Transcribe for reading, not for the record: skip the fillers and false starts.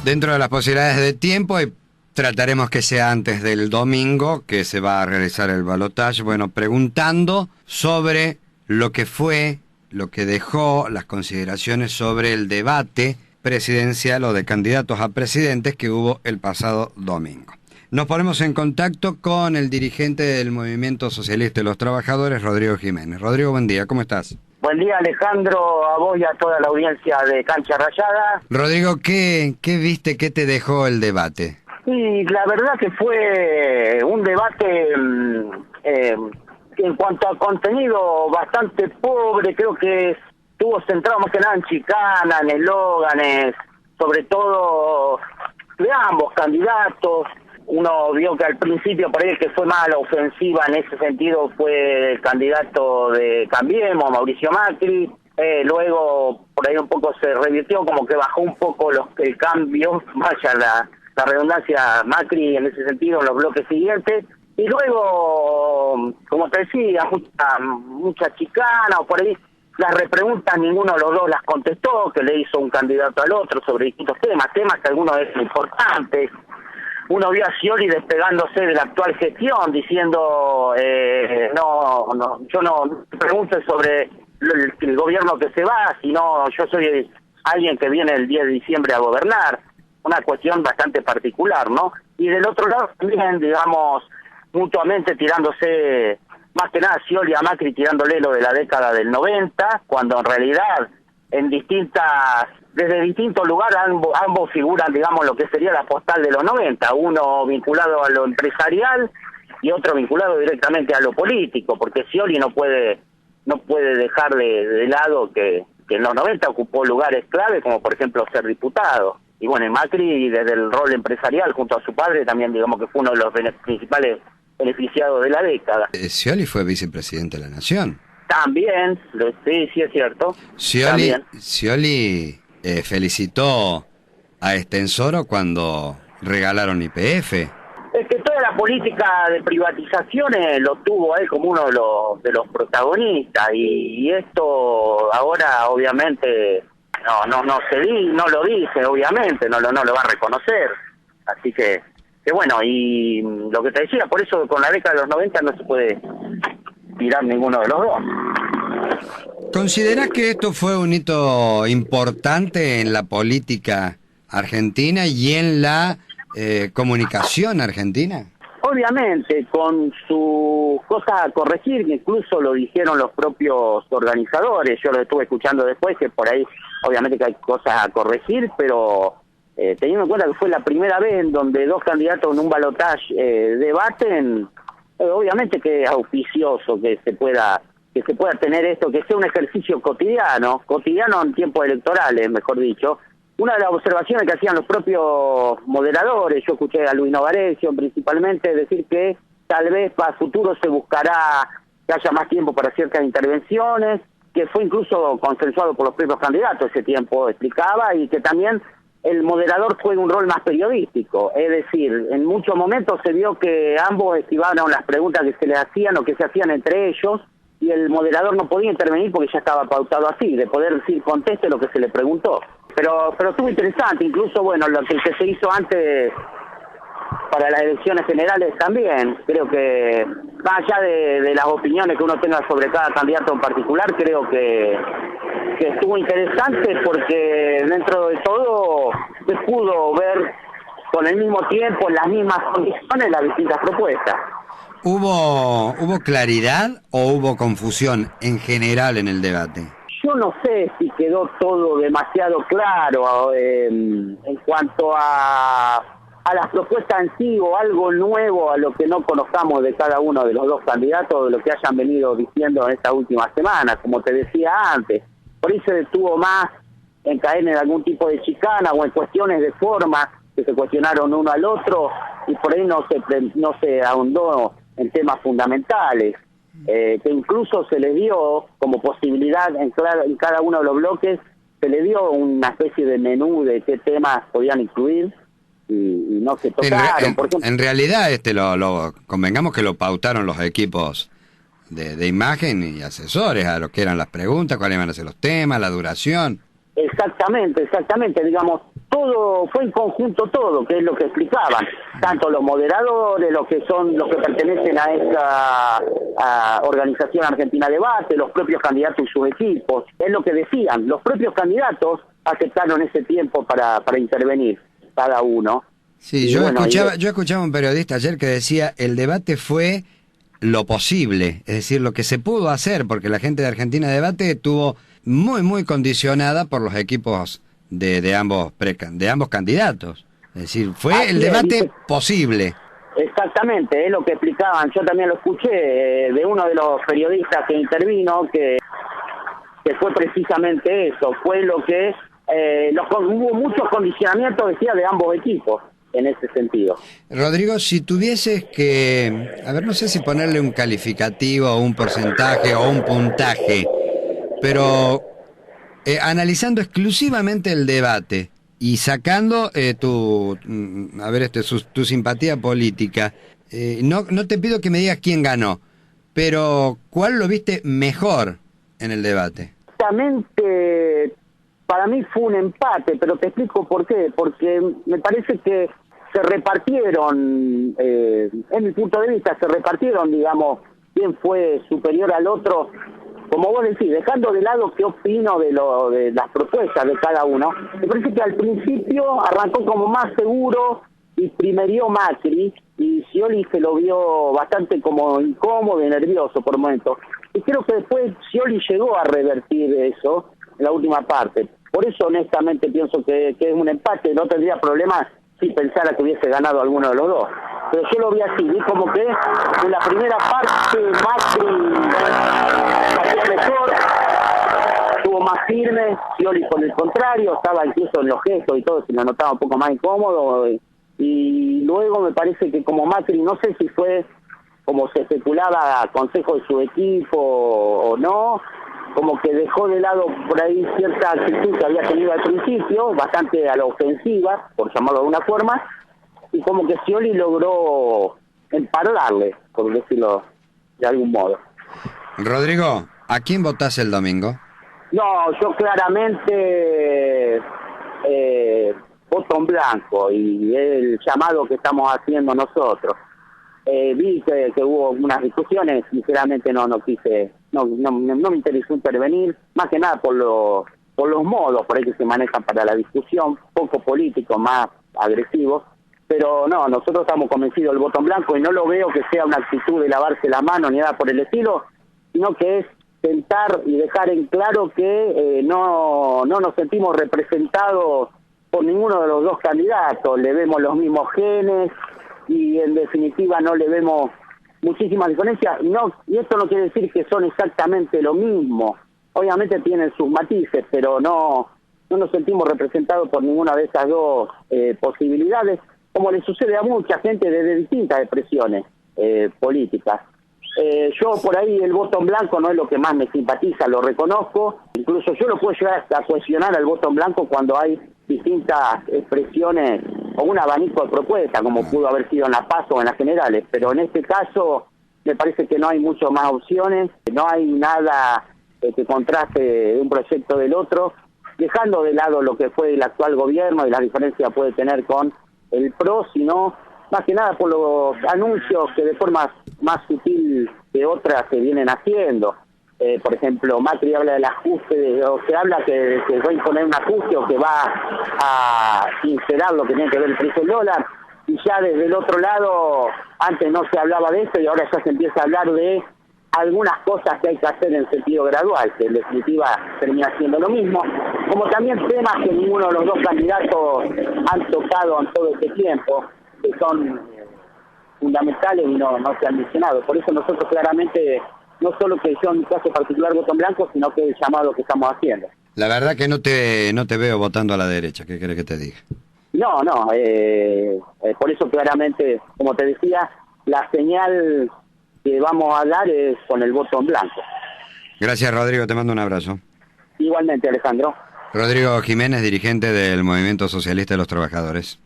Dentro de las posibilidades de tiempo, trataremos que sea antes del domingo, que se va a realizar el balotaje. Bueno, preguntando sobre lo que fue, lo que dejó, las consideraciones sobre el debate presidencial o de candidatos a presidentes que hubo el pasado domingo. Nos ponemos en contacto con el dirigente del Movimiento Socialista de los Trabajadores, Rodrigo Jiménez. Rodrigo, buen día, ¿cómo estás? Buen día, Alejandro, a vos y a toda la audiencia de Cancha Rayada. Rodrigo, ¿qué viste, qué te dejó el debate? Y la verdad que fue un debate en cuanto a contenido bastante pobre. Creo que estuvo centrado más que nada en chicanas, en eslóganes, sobre todo de ambos candidatos. Uno vio que al principio por ahí el que fue más la ofensiva en ese sentido fue el candidato de Cambiemos, Mauricio Macri. Luego por ahí un poco se revirtió, como que bajó un poco el cambio, vaya la redundancia, Macri en ese sentido en los bloques siguientes. Y luego, como te decía, mucha chicana o por ahí las repreguntas ninguno de los dos las contestó, que le hizo un candidato al otro sobre distintos temas que algunos eran importantes. Uno vio a Scioli despegándose de la actual gestión, diciendo, yo no pregunto sobre el gobierno que se va, sino yo soy alguien que viene el 10 de diciembre a gobernar. Una cuestión bastante particular, ¿no? Y del otro lado también, digamos, mutuamente tirándose, más que nada Scioli a Macri tirándole lo de la década del 90, cuando en realidad desde distintos lugares ambos figuran, digamos, lo que sería la postal de los 90, uno vinculado a lo empresarial y otro vinculado directamente a lo político, porque Scioli no puede dejar de lado que en los 90 ocupó lugares clave, como por ejemplo ser diputado. Y bueno, Macri desde el rol empresarial junto a su padre también, digamos que fue uno de los principales beneficiados de la década. Scioli fue vicepresidente de la Nación. También, sí es cierto. Scioli felicitó a Estensoro cuando regalaron YPF. Es que toda la política de privatizaciones lo tuvo a él como uno de los protagonistas, y esto ahora obviamente no lo dice, obviamente, no lo va a reconocer. Así que bueno, y lo que te decía, por eso con la década de los 90 no se puede tirar ninguno de los dos. ¿Considerás que esto fue un hito importante en la política argentina y en la comunicación argentina? Obviamente, con sus cosas a corregir, que incluso lo dijeron los propios organizadores, yo lo estuve escuchando después, que por ahí obviamente que hay cosas a corregir, pero teniendo en cuenta que fue la primera vez en donde dos candidatos en un balotaje debaten, obviamente que es auspicioso que se pueda tener esto, que sea un ejercicio cotidiano en tiempos electorales, mejor dicho. Una de las observaciones que hacían los propios moderadores, yo escuché a Luis Novarecio principalmente decir que tal vez para el futuro se buscará que haya más tiempo para ciertas intervenciones, que fue incluso consensuado por los propios candidatos ese tiempo, explicaba, y que también el moderador juega un rol más periodístico. Es decir, en muchos momentos se vio que ambos esquivaron las preguntas que se les hacían o que se hacían entre ellos, y el moderador no podía intervenir porque ya estaba pautado así, de poder decir conteste lo que se le preguntó. Pero estuvo interesante, incluso bueno, lo que se hizo antes para las elecciones generales también. Creo que más allá de las opiniones que uno tenga sobre cada candidato en particular, creo que estuvo interesante porque dentro de todo se pudo ver con el mismo tiempo, en las mismas condiciones, las distintas propuestas. ¿Hubo claridad o hubo confusión en general en el debate? Yo no sé si quedó todo demasiado claro en cuanto a las propuestas en sí, o algo nuevo a lo que no conozcamos de cada uno de los dos candidatos, de lo que hayan venido diciendo en esta última semana. Como te decía antes, por ahí se detuvo más en caer en algún tipo de chicana o en cuestiones de forma que se cuestionaron uno al otro, y por ahí no se ahondó en temas fundamentales. Que incluso se le dio como posibilidad en cada uno de los bloques, se le dio una especie de menú de qué temas podían incluir y no se tocaron. En realidad convengamos que lo pautaron los equipos de imagen y asesores a lo que eran las preguntas, cuáles iban a ser los temas, la duración. Exactamente, digamos, todo fue en conjunto todo, que es lo que explicaban, tanto los moderadores, los que pertenecen a esta organización Argentina Debate, los propios candidatos y sus equipos, es lo que decían, los propios candidatos aceptaron ese tiempo para intervenir, cada uno. Sí, yo escuchaba a un periodista ayer que decía, el debate fue lo posible, es decir, lo que se pudo hacer, porque la gente de Argentina Debate estuvo muy condicionada por los equipos de ambos candidatos. Es decir, fue el debate posible. Exactamente, es lo que explicaban. Yo también lo escuché de uno de los periodistas que intervino, que fue precisamente eso, fue lo que hubo muchos condicionamientos, decía, de ambos equipos en ese sentido. Rodrigo, si tuvieses que, a ver, no sé si ponerle un calificativo o un porcentaje o un puntaje, pero analizando exclusivamente el debate y sacando tu simpatía política, no te pido que me digas quién ganó, pero ¿cuál lo viste mejor en el debate? Exactamente, para mí fue un empate, pero te explico por qué, porque me parece que se repartieron, en mi punto de vista, digamos, quién fue superior al otro, como vos decís, dejando de lado qué opino de las propuestas de cada uno. Me parece que al principio arrancó como más seguro y primerió Macri, y Scioli se lo vio bastante como incómodo y nervioso por momentos. Y creo que después Scioli llegó a revertir eso en la última parte. Por eso honestamente pienso que es un empate, no tendría problema si pensara que hubiese ganado alguno de los dos. Pero yo lo vi así, vi como que en la primera parte Macri salió mejor, estuvo más firme, Scioli por el contrario, estaba incluso en los gestos y todo, se lo notaba un poco más incómodo, y luego me parece que como Macri, no sé si fue como se especulaba a consejo de su equipo o no, como que dejó de lado por ahí cierta actitud que había tenido al principio, bastante a la ofensiva, por llamarlo de una forma, y como que Scioli logró emparolarle, por decirlo de algún modo. Rodrigo, ¿a quién votás el domingo? No, yo claramente voto en blanco, y es el llamado que estamos haciendo nosotros. Vi que hubo unas discusiones, sinceramente no me interesó intervenir, más que nada por los modos por ahí que se manejan para la discusión, poco político, más agresivos, pero no, nosotros estamos convencidos del voto en blanco y no lo veo que sea una actitud de lavarse la mano ni nada por el estilo, sino que es tentar y dejar en claro que no nos sentimos representados por ninguno de los dos candidatos, le vemos los mismos genes, y en definitiva no le vemos muchísimas diferencias, y esto no quiere decir que son exactamente lo mismo, obviamente tienen sus matices, pero no nos sentimos representados por ninguna de esas dos posibilidades, como le sucede a mucha gente desde distintas expresiones políticas. Yo por ahí el voto en blanco no es lo que más me simpatiza, lo reconozco, incluso yo lo puedo llegar a cuestionar al voto en blanco cuando hay distintas expresiones o un abanico de propuestas, como pudo haber sido en la PASO o en las generales, pero en este caso me parece que no hay mucho más opciones, no hay nada que contraste de un proyecto del otro, dejando de lado lo que fue el actual gobierno y la diferencia puede tener con el PRO, sino más que nada por los anuncios que de forma más sutil que otras se vienen haciendo. Por ejemplo, Macri habla del ajuste, o se habla que va a imponer un ajuste o que va a sincerar lo que tiene que ver el precio del dólar, y ya desde el otro lado, antes no se hablaba de eso y ahora ya se empieza a hablar de algunas cosas que hay que hacer en sentido gradual, que en definitiva termina siendo lo mismo, como también temas que ninguno de los dos candidatos han tocado en todo este tiempo, que son fundamentales y no se han mencionado. Por eso nosotros claramente, no solo que yo en mi caso particular voto en blanco, sino que el llamado que estamos haciendo. La verdad que no te veo votando a la derecha, ¿qué querés que te diga? No, por eso claramente, como te decía, la señal que vamos a dar es con el voto en blanco. Gracias, Rodrigo, te mando un abrazo. Igualmente, Alejandro. Rodrigo Jiménez, dirigente del Movimiento Socialista de los Trabajadores.